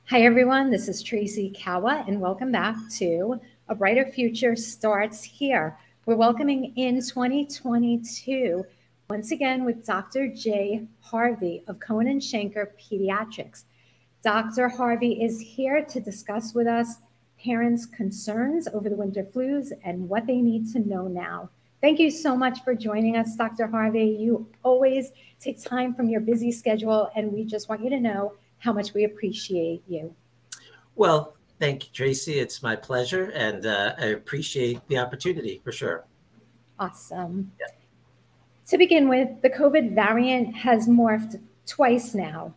Hi, everyone. This is Tracy Kawa, and welcome back to A Brighter Future Starts Here. We're welcoming in 2022, once again, with Dr. J. Harvey of Cohen and Schenker Pediatrics. Dr. Harvey is here to discuss with us parents' concerns over the winter flus and what they need to know now. Thank you so much for joining us, Dr. Harvey. You always take time from your busy schedule, and we just want you to know how much we appreciate you. Well, thank you, Tracy. It's my pleasure, and I appreciate the opportunity for sure. Awesome. Yeah. To begin with, the COVID variant has morphed twice now,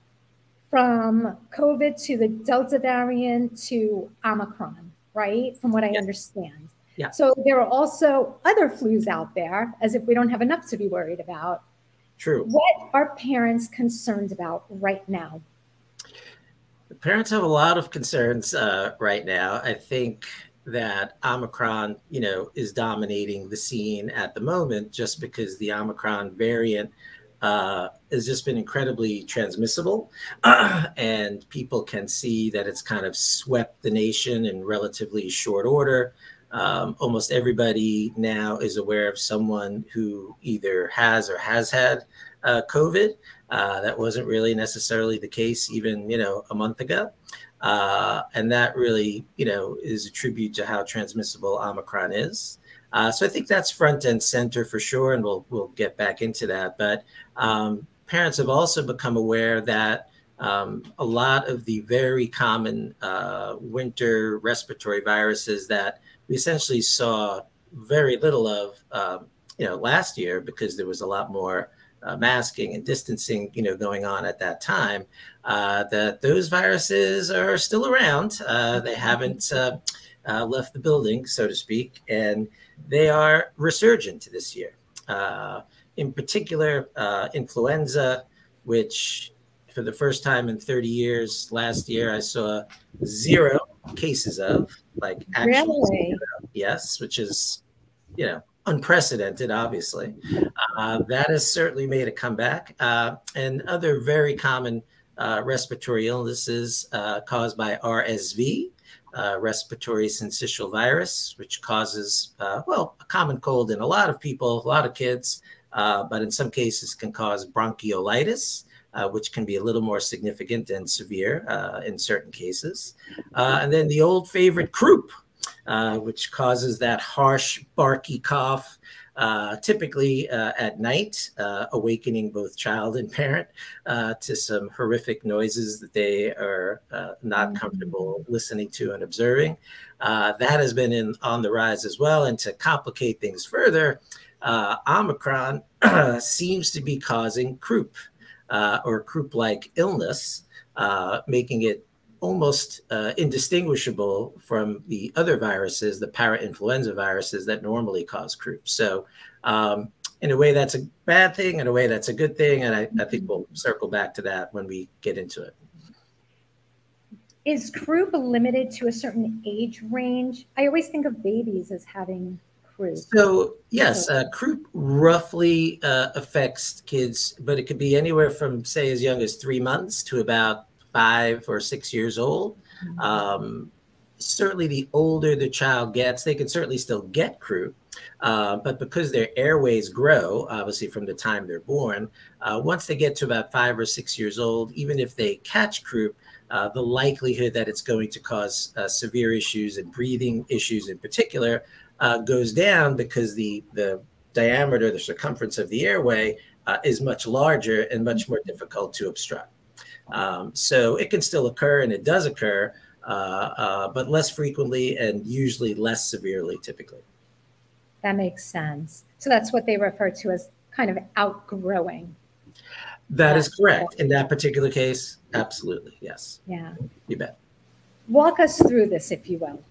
from COVID to the Delta variant to Omicron, right? From what I understand. Yeah. So there are also other flus out there, as if we don't have enough to be worried about. True. What are parents concerned about right now? Parents have a lot of concerns right now. I think that Omicron, is dominating the scene at the moment just because the Omicron variant has just been incredibly transmissible. And people can see that it's kind of swept the nation in relatively short order. Almost everybody now is aware of someone who either has or has had COVID. That wasn't really necessarily the case even, a month ago. And that really, is a tribute to how transmissible Omicron is. So I think that's front and center for sure, and we'll get back into that. But parents have also become aware that a lot of the very common winter respiratory viruses that we essentially saw very little of, last year because there was a lot more masking and distancing, going on at that time, that those viruses are still around. They haven't left the building, so to speak, and they are resurgent this year. In particular, influenza, which for the first time in 30 years, last year, I saw 0 cases of, like, actually, Really? yes, which is, unprecedented, obviously. That has certainly made a comeback. And other very common respiratory illnesses caused by RSV, respiratory syncytial virus, which causes, a common cold in a lot of people, a lot of kids, but in some cases can cause bronchiolitis, which can be a little more significant and severe in certain cases. And then the old favorite croup, which causes that harsh, barky cough, typically at night, awakening both child and parent to some horrific noises that they are not comfortable listening to and observing. That has been on the rise as well. And to complicate things further, Omicron seems to be causing croup or croup-like illness, making it almost indistinguishable from the other viruses, the para-influenza viruses that normally cause croup. So in a way, that's a bad thing. In a way, that's a good thing. And I think we'll circle back to that when we get into it. Is croup limited to a certain age range? I always think of babies as having croup. So yes, croup roughly affects kids, but it could be anywhere from, say, as young as 3 months to about 5 or 6 years old. Certainly the older the child gets, they can certainly still get croup, but because their airways grow, obviously from the time they're born, once they get to about 5 or 6 years old, even if they catch croup, the likelihood that it's going to cause severe issues and breathing issues in particular goes down because the diameter, the circumference of the airway is much larger and much more difficult to obstruct. So it can still occur, and it does occur, but less frequently and usually less severely, typically. That makes sense. So that's what they refer to as kind of outgrowing. That is correct. In that particular case, absolutely, yes. Yeah. You bet. Walk us through this, if you will.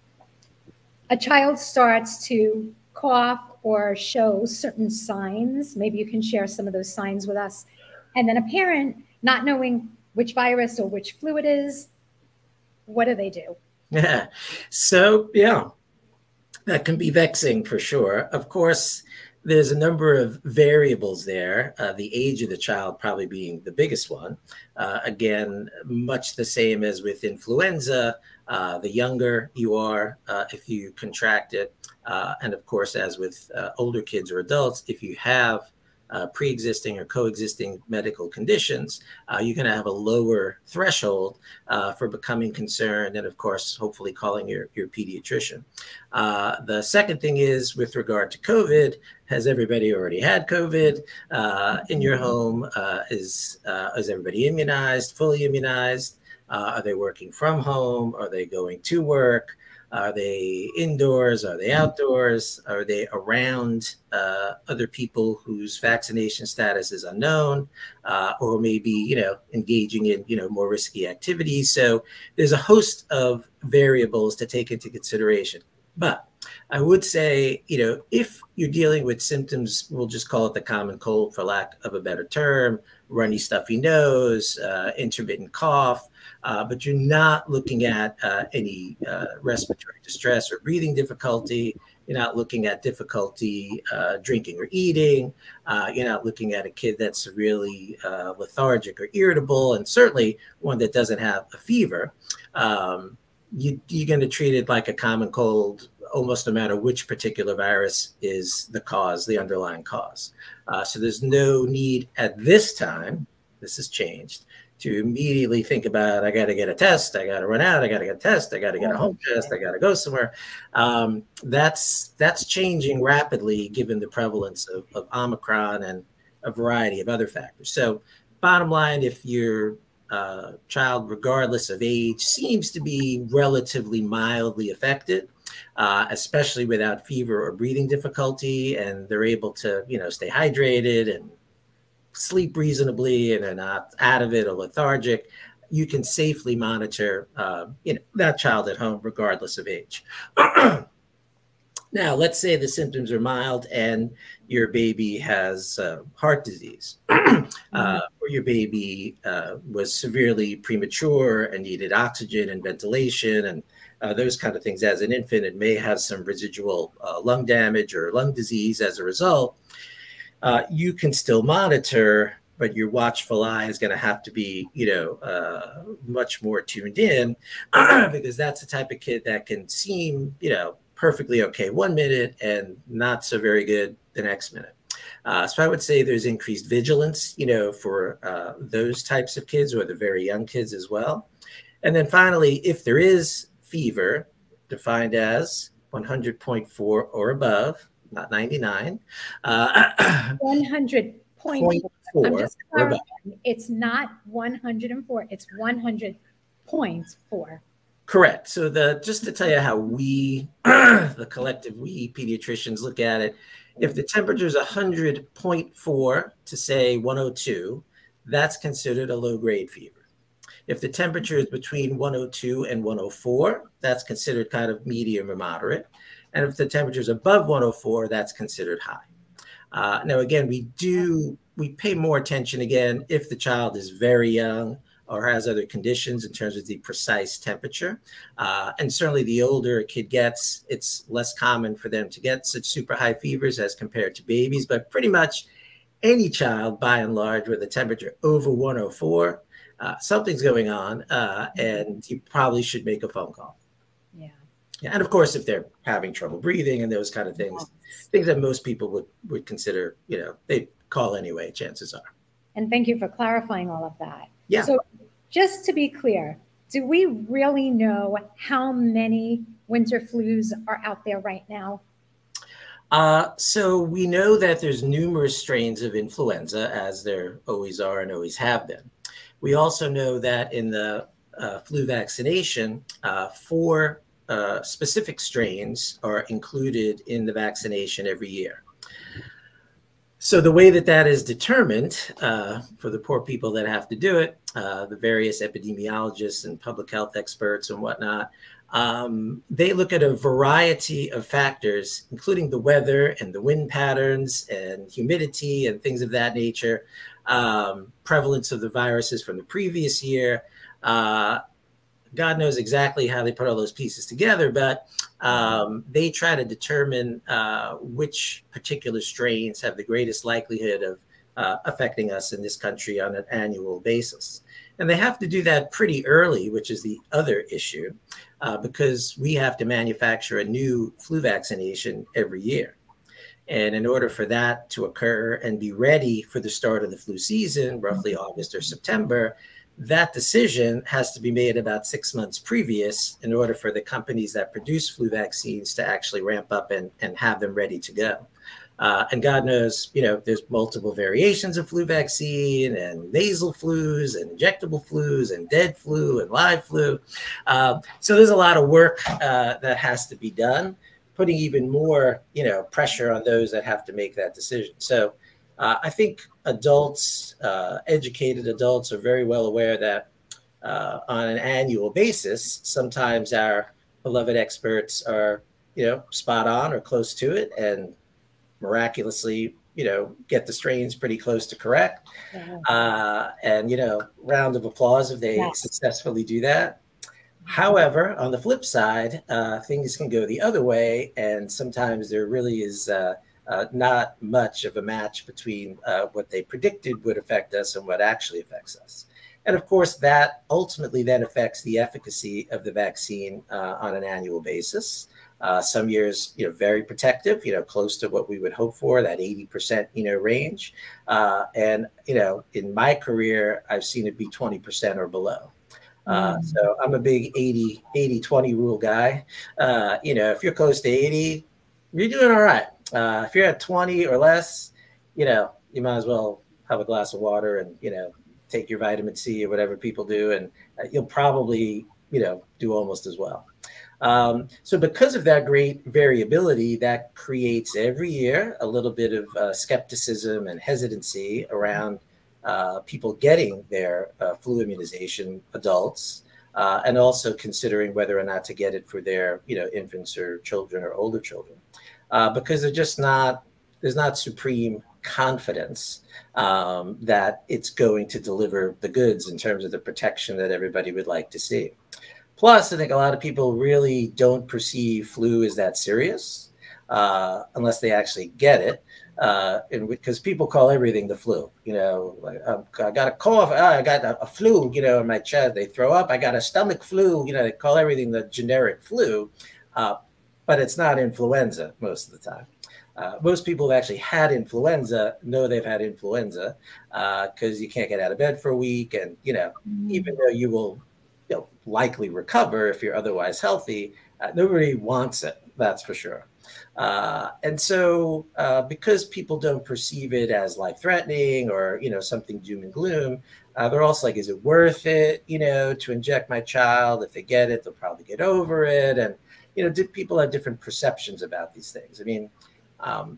A child starts to cough or show certain signs. Maybe you can share some of those signs with us. And then a parent, not knowing which virus or which flu it is, what do they do? Yeah. So, that can be vexing for sure. Of course, there's a number of variables there, the age of the child probably being the biggest one. Again, much the same as with influenza, the younger you are, if you contract it, and of course, as with older kids or adults, if you have pre-existing or coexisting medical conditions, you're going to have a lower threshold for becoming concerned, and of course, hopefully calling your pediatrician. The second thing is with regard to COVID. Has everybody already had COVID in your home? Is everybody immunized, fully immunized? Are they working from home? Are they going to work? Are they indoors? Are they outdoors? Are they around other people whose vaccination status is unknown, or maybe, engaging in, more risky activities? So there's a host of variables to take into consideration. But I would say, if you're dealing with symptoms, we'll just call it the common cold for lack of a better term, runny, stuffy nose, intermittent cough, but you're not looking at any respiratory distress or breathing difficulty. You're not looking at difficulty drinking or eating. You're not looking at a kid that's really lethargic or irritable, and certainly one that doesn't have a fever. You're going to treat it like a common cold, almost no matter which particular virus is the cause, the underlying cause. So there's no need at this time, this has changed, to immediately think about, I got to get a test, I got to run out, I got to get a test, I got to get a home test, I got to go somewhere. That's changing rapidly given the prevalence of Omicron and a variety of other factors. So bottom line, if your child, regardless of age, seems to be relatively mildly affected, especially without fever or breathing difficulty, and they're able to, stay hydrated and sleep reasonably, and they're not out of it or lethargic, you can safely monitor, that child at home, regardless of age. Now, let's say the symptoms are mild and your baby has heart disease, or your baby was severely premature and needed oxygen and ventilation and those kind of things. As an infant, it may have some residual lung damage or lung disease as a result. You can still monitor, but your watchful eye is going to have to be, much more tuned in because that's the type of kid that can seem, perfectly okay 1 minute and not so very good the next minute. So I would say there's increased vigilance, for those types of kids or the very young kids as well. And then finally, if there is fever, defined as 100.4 or above, not 99. 100.4. I'm just clarifying. It's not 104. It's 100.4. Correct. So just to tell you how we, the collective we pediatricians look at it, if the temperature is 100.4 to say 102, that's considered a low-grade fever. If the temperature is between 102 and 104, that's considered kind of medium or moderate. And if the temperature is above 104, that's considered high. Now, again, we pay more attention, again, if the child is very young or has other conditions in terms of the precise temperature. And certainly the older a kid gets, it's less common for them to get such super high fevers as compared to babies. But pretty much any child, by and large, with a temperature over 104, something's going on, and you probably should make a phone call. Yeah. And of course, if they're having trouble breathing and those kind of things, things that most people would consider, they'd call anyway, chances are. And thank you for clarifying all of that. Yeah. So just to be clear, do we really know how many winter flus are out there right now? So we know that there's numerous strains of influenza, as there always are and always have been. We also know that in the flu vaccination, 4 specific strains are included in the vaccination every year. So the way that is determined for the poor people that have to do it, the various epidemiologists and public health experts and whatnot, they look at a variety of factors, including the weather and the wind patterns and humidity and things of that nature, prevalence of the viruses from the previous year. God knows exactly how they put all those pieces together, but they try to determine which particular strains have the greatest likelihood of affecting us in this country on an annual basis. And they have to do that pretty early, which is the other issue, because we have to manufacture a new flu vaccination every year. And in order for that to occur and be ready for the start of the flu season, roughly August or September, that decision has to be made about 6 months previous in order for the companies that produce flu vaccines to actually ramp up and have them ready to go. And God knows, there's multiple variations of flu vaccine and nasal flus and injectable flus and dead flu and live flu. So there's a lot of work that has to be done, putting even more, pressure on those that have to make that decision. So I think adults, educated adults, are very well aware that on an annual basis, sometimes our beloved experts are, spot on or close to it, and miraculously, get the strains pretty close to correct. And, round of applause if they successfully do that. However, on the flip side, things can go the other way, and sometimes there really is not much of a match between what they predicted would affect us and what actually affects us. And of course, that ultimately then affects the efficacy of the vaccine on an annual basis. Some years, very protective, close to what we would hope for, that 80%, range. And, in my career, I've seen it be 20% or below. So I'm a big 80-20 rule guy. If you're close to 80, you're doing all right. If you're at 20 or less, you might as well have a glass of water and, take your vitamin C or whatever people do, and you'll probably, do almost as well. So because of that great variability, that creates every year a little bit of skepticism and hesitancy around people getting their flu immunization, adults, and also considering whether or not to get it for their, infants or children or older children, because there's not supreme confidence that it's going to deliver the goods in terms of the protection that everybody would like to see. Plus, I think a lot of people really don't perceive flu as that serious unless they actually get it. And because people call everything the flu, I got a cough, I got a flu, in my chest. They throw up, I got a stomach flu, they call everything the generic flu, but it's not influenza most of the time. Most people who actually had influenza know they've had influenza because you can't get out of bed for a week. And, even though you will likely recover if you're otherwise healthy, nobody wants it, that's for sure. And so because people don't perceive it as life-threatening or, something doom and gloom, they're also like, is it worth it, to inject my child? If they get it, they'll probably get over it. And, people have different perceptions about these things. I mean,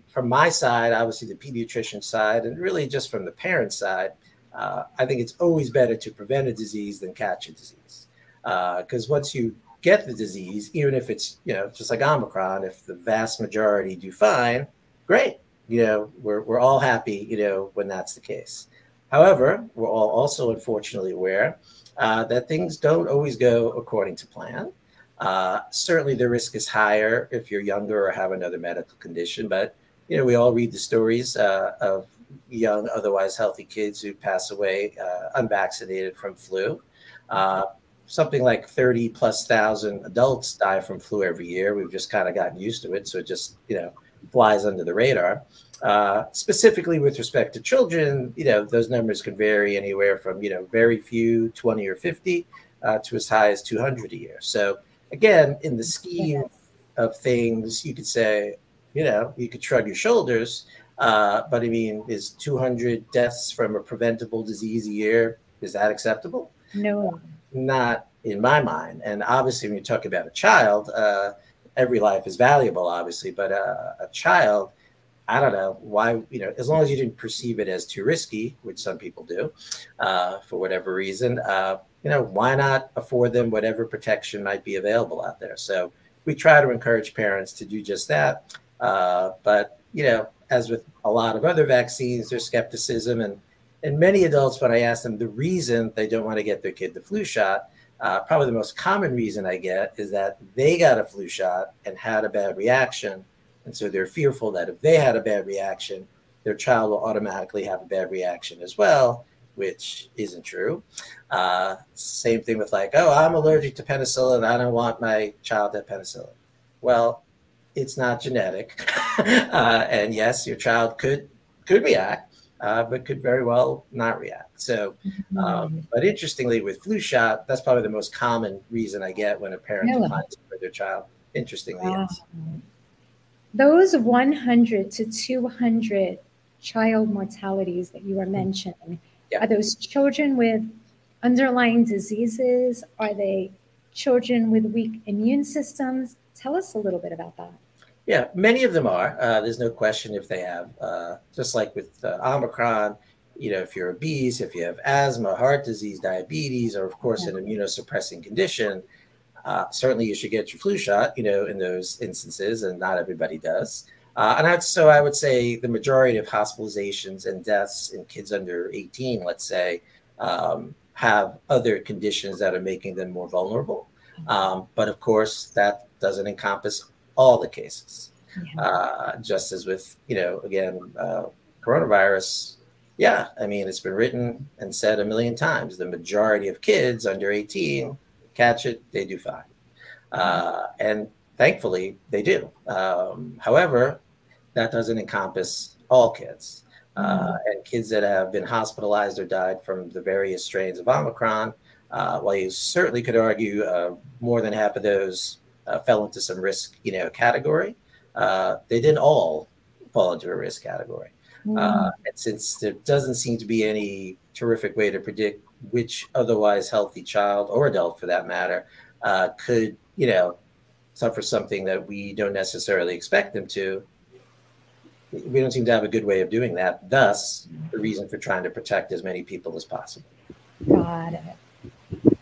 from my side, obviously the pediatrician side, and really just from the parent side, I think it's always better to prevent a disease than catch a disease. Because once you get the disease, even if it's, just like Omicron, if the vast majority do fine, great. We're all happy, when that's the case. However, we're all also unfortunately aware that things don't always go according to plan. Certainly the risk is higher if you're younger or have another medical condition, but, we all read the stories of young, otherwise healthy kids who pass away unvaccinated from flu. Something like 30,000+ adults die from flu every year. We've just kind of gotten used to it. So it just, flies under the radar. Specifically with respect to children, those numbers can vary anywhere from, very few, 20 or 50, to as high as 200 a year. So again, in the scheme of things, you could say, you could shrug your shoulders. But I mean, is 200 deaths from a preventable disease a year, is that acceptable? No. Not in my mind. And obviously, when you talk about a child, every life is valuable, obviously, but a child, I don't know why, as long as you didn't perceive it as too risky, which some people do, for whatever reason, why not afford them whatever protection might be available out there? So we try to encourage parents to do just that. But, as with a lot of other vaccines, there's skepticism. And many adults, when I ask them the reason they don't want to get their kid the flu shot, Probably the most common reason I get is that they got a flu shot and had a bad reaction. And so they're fearful that if they had a bad reaction, their child will automatically have a bad reaction as well, which isn't true. Same thing with like, oh, I'm allergic to penicillin. I don't want my child to have penicillin. Well, it's not genetic. And yes, your child could react, but could very well not react. So, but interestingly, with flu shot, that's probably the most common reason I get when a parent declines for their child. Interestingly, yes. Those 100 to 200 child mortalities that you were mentioning, are those children with underlying diseases? Are they children with weak immune systems? Tell us a little bit about that. Yeah, many of them are. There's no question if they have, just like with Omicron, you know, if you're obese, if you have asthma, heart disease, diabetes, or of course an immunosuppressing condition, certainly you should get your flu shot, you know, in those instances, and not everybody does. And I would say the majority of hospitalizations and deaths in kids under 18, let's say, have other conditions that are making them more vulnerable. But of course, that doesn't encompass all the cases. Just as with, you know, again, coronavirus, yeah, I mean, it's been written and said a million times. The majority of kids under 18 catch it, they do fine. And thankfully, they do. However, that doesn't encompass all kids. And kids that have been hospitalized or died from the various strains of Omicron, while you certainly could argue more than half of those fell into some risk, you know, category, they didn't all fall into a risk category. And since there doesn't seem to be any terrific way to predict which otherwise healthy child or adult, for that matter, could, you know, suffer something that we don't necessarily expect them to, we don't seem to have a good way of doing that. Thus, the reason for trying to protect as many people as possible. Got it.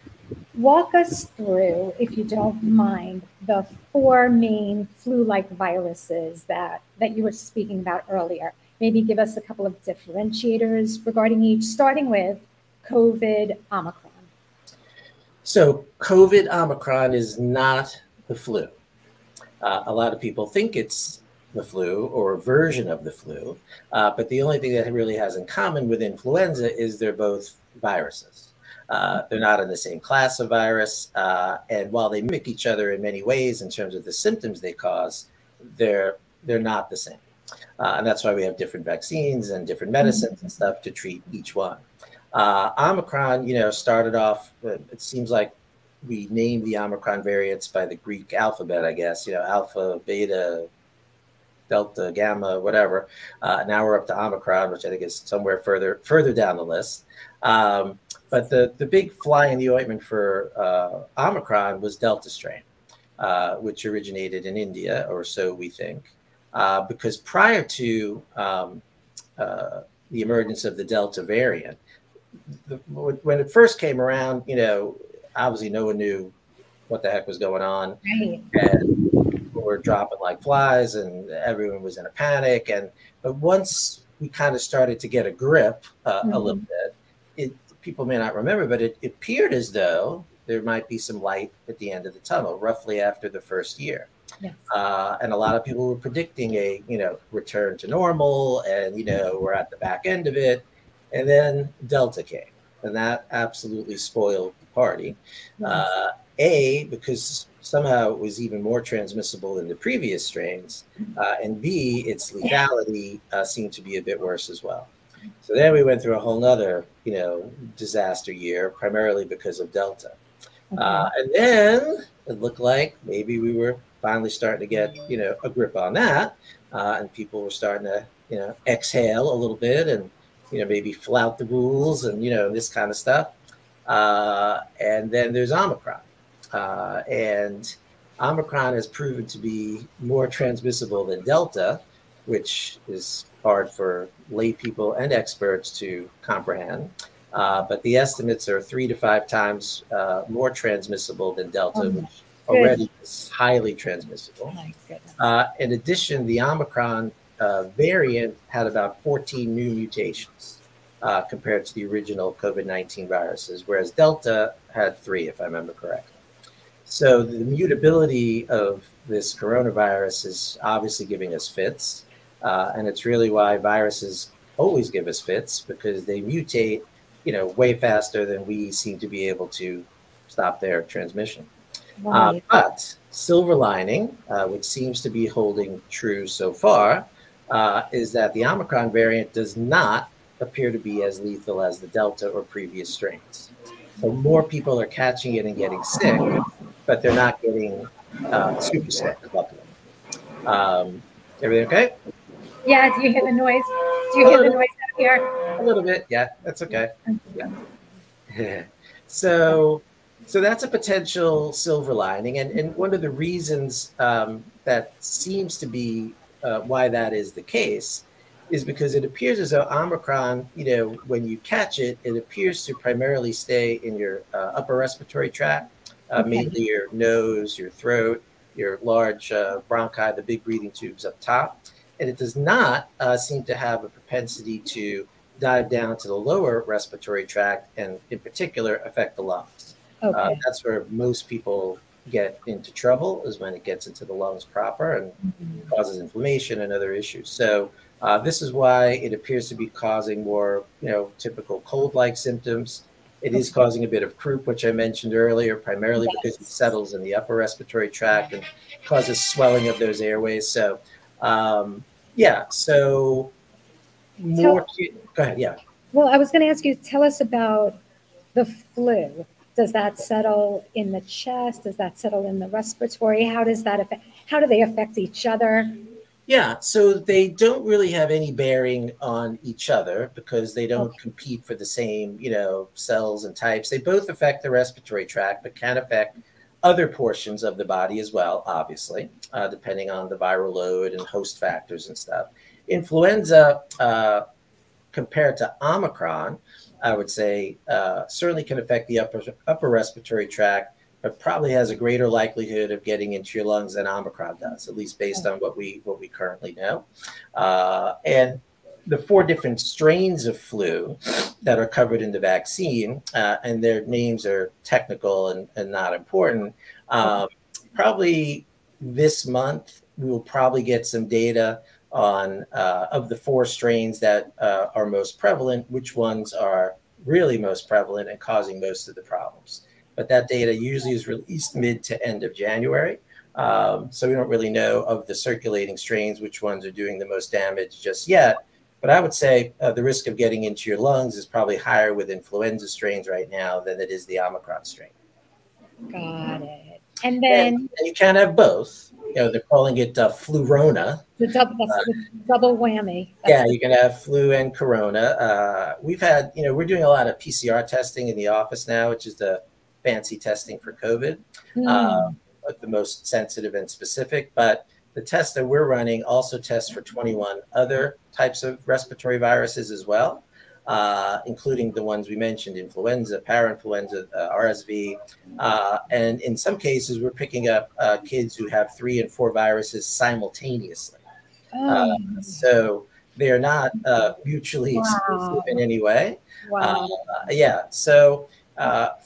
Walk us through, if you don't mind, the 4 main flu-like viruses that you were speaking about earlier. Maybe give us a couple of differentiators regarding each, starting with COVID Omicron. So COVID Omicron is not the flu. A lot of people think it's the flu or a version of the flu, but the only thing that it really has in common with influenza is they're both viruses. They're not in the same class of virus, and while they mimic each other in many ways in terms of the symptoms they cause, they're not the same. And that's why we have different vaccines and different medicines and stuff to treat each one. Omicron, you know, started off, it seems like we named the Omicron variants by the Greek alphabet, I guess, you know, alpha, beta, delta, gamma, whatever. Now we're up to Omicron, which I think is somewhere further down the list. But the big fly in the ointment for Omicron was Delta strain, which originated in India, or so we think. Because prior to the emergence of the Delta variant, when it first came around, you know, obviously no one knew what the heck was going on. Right. And people were dropping like flies and everyone was in a panic. But once we kind of started to get a grip a little bit, people may not remember, but it appeared as though there might be some light at the end of the tunnel, roughly after the first year. Yes. And a lot of people were predicting a, you know, return to normal, and, you know, we're at the back end of it. And then Delta came, and that absolutely spoiled the party. Yes. Because somehow it was even more transmissible than the previous strains, and B, its lethality seemed to be a bit worse as well. So then we went through a whole nother, you know, disaster year, primarily because of Delta. And then it looked like maybe we were finally starting to get, you know, a grip on that, and people were starting to, you know, exhale a little bit and, you know, maybe flout the rules and, you know, this kind of stuff. And then there's Omicron. And Omicron has proven to be more transmissible than Delta, which is hard for lay people and experts to comprehend. But the estimates are 3 to 5 times more transmissible than Delta, which already is highly transmissible. In addition, the Omicron variant had about 14 new mutations compared to the original COVID-19 viruses, whereas Delta had 3, if I remember correctly. So the mutability of this coronavirus is obviously giving us fits. And it's really why viruses always give us fits, because they mutate, way faster than we seem to be able to stop their transmission. Right. But silver lining, which seems to be holding true so far, is that the Omicron variant does not appear to be as lethal as the Delta or previous strains. So more people are catching it and getting sick, but they're not getting super sick, luckily. Everything okay? Yeah, do you hear the noise? Do you hear the noise out here? A little bit, yeah, that's okay. Yeah. So that's a potential silver lining. And one of the reasons that seems to be why that is the case is because it appears as though Omicron, when you catch it, it appears to primarily stay in your upper respiratory tract, mainly your nose, your throat, your large bronchi, the big breathing tubes up top. And it does not seem to have a propensity to dive down to the lower respiratory tract and in particular affect the lungs. That's where most people get into trouble, is when it gets into the lungs proper and causes inflammation and other issues. So this is why it appears to be causing more, typical cold-like symptoms. It is causing a bit of croup, which I mentioned earlier, primarily because it settles in the upper respiratory tract and causes swelling of those airways. So so more. Go ahead. Yeah. Well, I was going to ask you, tell us about the flu. Does that settle in the chest? Does that settle in the respiratory? How does that affect? How do they affect each other? Yeah, so they don't really have any bearing on each other because they don't compete for the same, cells and types. They both affect the respiratory tract, but can affect other portions of the body as well, obviously, depending on the viral load and host factors and stuff. Influenza, compared to Omicron, I would say certainly can affect the upper respiratory tract, but probably has a greater likelihood of getting into your lungs than Omicron does, at least based on what we currently know. And the 4 different strains of flu that are covered in the vaccine, and their names are technical and not important. Probably this month, we will probably get some data on of the 4 strains that are most prevalent, which ones are really most prevalent and causing most of the problems. But that data usually is released mid to end of January. So we don't really know of the circulating strains, which ones are doing the most damage just yet. But I would say the risk of getting into your lungs is probably higher with influenza strains right now than it is the Omicron strain. Got it. And then and you can't have both. They're calling it flurona. The double whammy. Yeah, you can have flu and corona. We've had, we're doing a lot of PCR testing in the office now, which is the fancy testing for COVID, the most sensitive and specific. But the test that we're running also tests for 21 other types of respiratory viruses as well, including the ones we mentioned: influenza, parainfluenza, RSV. And in some cases, we're picking up kids who have 3 and 4 viruses simultaneously. So they are not mutually exclusive in any way. So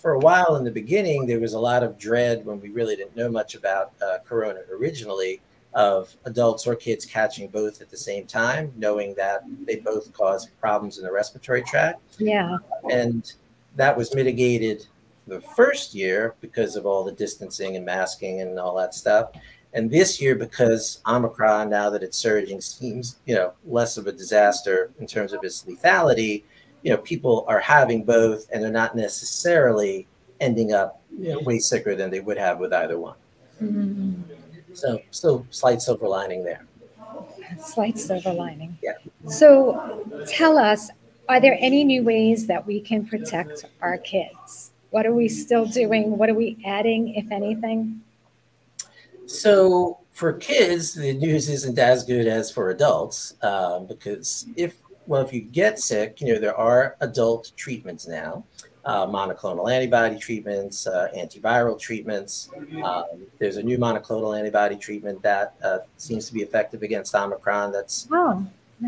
for a while in the beginning, there was a lot of dread when we really didn't know much about corona originally, of adults or kids catching both at the same time, knowing that they both cause problems in the respiratory tract. Yeah. And that was mitigated the first year because of all the distancing and masking and all that stuff. And this year, because Omicron, now that it's surging, seems, less of a disaster in terms of its lethality, people are having both, and they're not necessarily ending up way sicker than they would have with either one. Mm-hmm. So still slight silver lining there. Slight silver lining. Yeah. So tell us, are there any new ways that we can protect our kids? What are we still doing? What are we adding, if anything? So for kids, the news isn't as good as for adults, because if you get sick, there are adult treatments now, monoclonal antibody treatments, antiviral treatments. There's a new monoclonal antibody treatment that seems to be effective against Omicron that's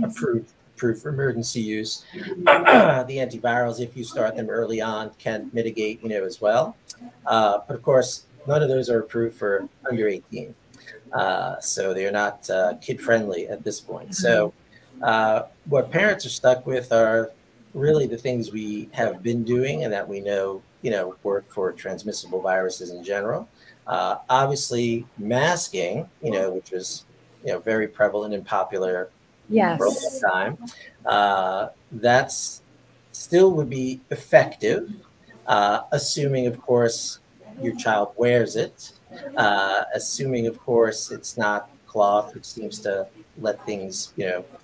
approved approved for emergency use. The antivirals, if you start them early on, can mitigate, as well. But of course, none of those are approved for under 18. So they're not kid friendly at this point. So what parents are stuck with are really the things we have been doing and that we know, work for transmissible viruses in general. Obviously masking, which was, very prevalent and popular for a long time. That's still would be effective, assuming, of course, your child wears it, assuming, of course, it's not cloth, which seems to let things,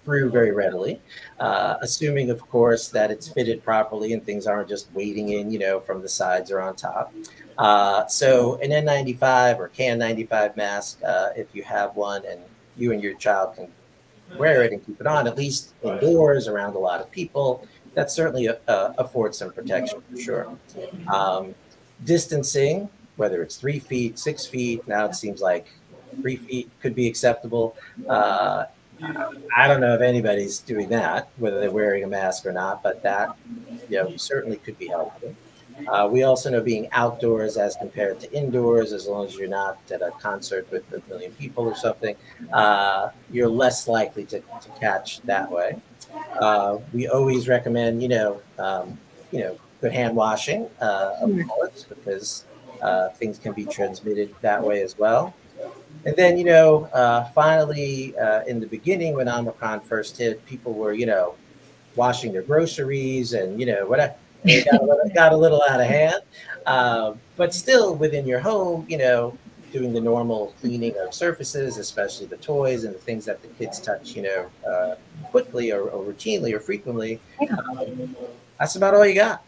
through very readily, assuming, of course, that it's fitted properly and things aren't just wading in, from the sides or on top. So an N95 or KN95 mask, if you have one and you and your child can wear it and keep it on, at least indoors around a lot of people, that certainly affords some protection for sure. Distancing, whether it's 3 feet, 6 feet, now it seems like 3 feet could be acceptable. I don't know if anybody's doing that, whether they're wearing a mask or not, but that, certainly could be helpful. We also know being outdoors as compared to indoors, as long as you're not at a concert with 1 million people or something, you're less likely to catch that way. We always recommend, good hand washing, of course, because things can be transmitted that way as well. And then, finally, in the beginning, when Omicron first hit, people were, washing their groceries and, whatever. It got a little out of hand. But still within your home, doing the normal cleaning of surfaces, especially the toys and the things that the kids touch, quickly or routinely or frequently. That's about all you got.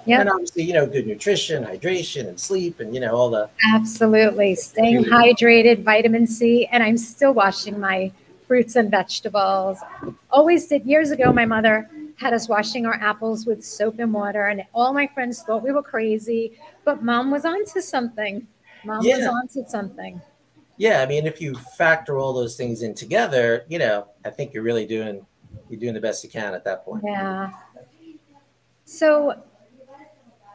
Yep. And obviously, good nutrition, hydration, and sleep, and, all the... Absolutely. Staying hydrated, vitamin C, and I'm still washing my fruits and vegetables. Always did. Years ago, my mother had us washing our apples with soap and water, and all my friends thought we were crazy, but Mom was onto something. Mom was onto something. Yeah, I mean, if you factor all those things in together, I think you're really doing the best you can at that point. Yeah. So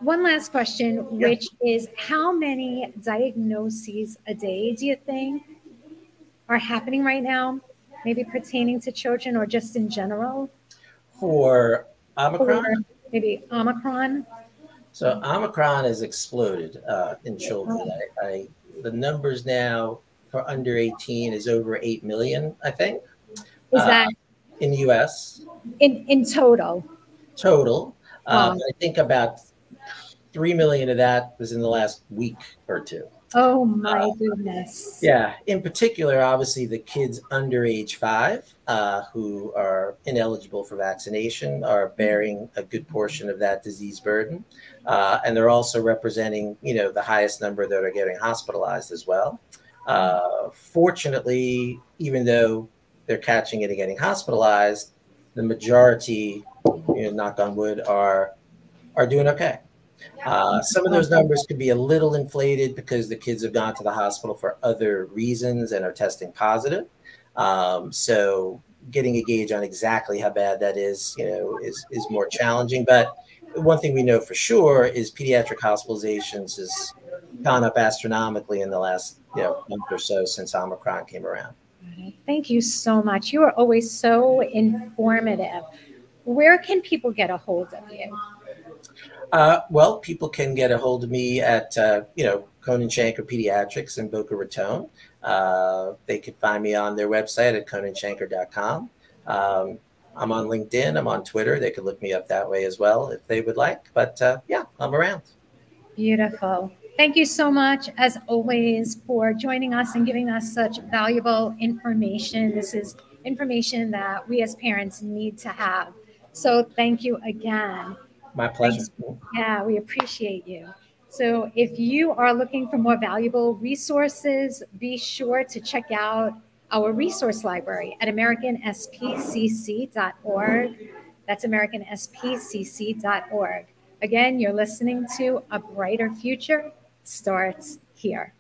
one last question, which is how many diagnoses a day do you think are happening right now, maybe pertaining to children or just in general? For Omicron? Or maybe Omicron? So Omicron has exploded in children. The numbers now for under 18 is over 8 million, I think. Is that in the U.S.? In total? Total. I think about 3 million of that was in the last week or two. Oh my goodness. Yeah. In particular, obviously, the kids under age 5 who are ineligible for vaccination are bearing a good portion of that disease burden. And they're also representing, the highest number that are getting hospitalized as well. Fortunately, even though they're catching it and getting hospitalized, the majority, knock on wood, are doing okay. Some of those numbers could be a little inflated because the kids have gone to the hospital for other reasons and are testing positive. So getting a gauge on exactly how bad that is, is more challenging. But one thing we know for sure is pediatric hospitalizations has gone up astronomically in the last month or so since Omicron came around. Thank you so much. You are always so informative. Where can people get a hold of you? Well, people can get a hold of me at, Conan Shanker Pediatrics in Boca Raton. They could find me on their website at conanshanker.com. I'm on LinkedIn. I'm on Twitter. They could look me up that way as well if they would like. But I'm around. Beautiful. Thank you so much, as always, for joining us and giving us such valuable information. This is information that we as parents need to have. So thank you again. My pleasure. Yeah, we appreciate you. So if you are looking for more valuable resources, be sure to check out our resource library at AmericanSPCC.org. That's AmericanSPCC.org. Again, you're listening to A Brighter Future Starts Here.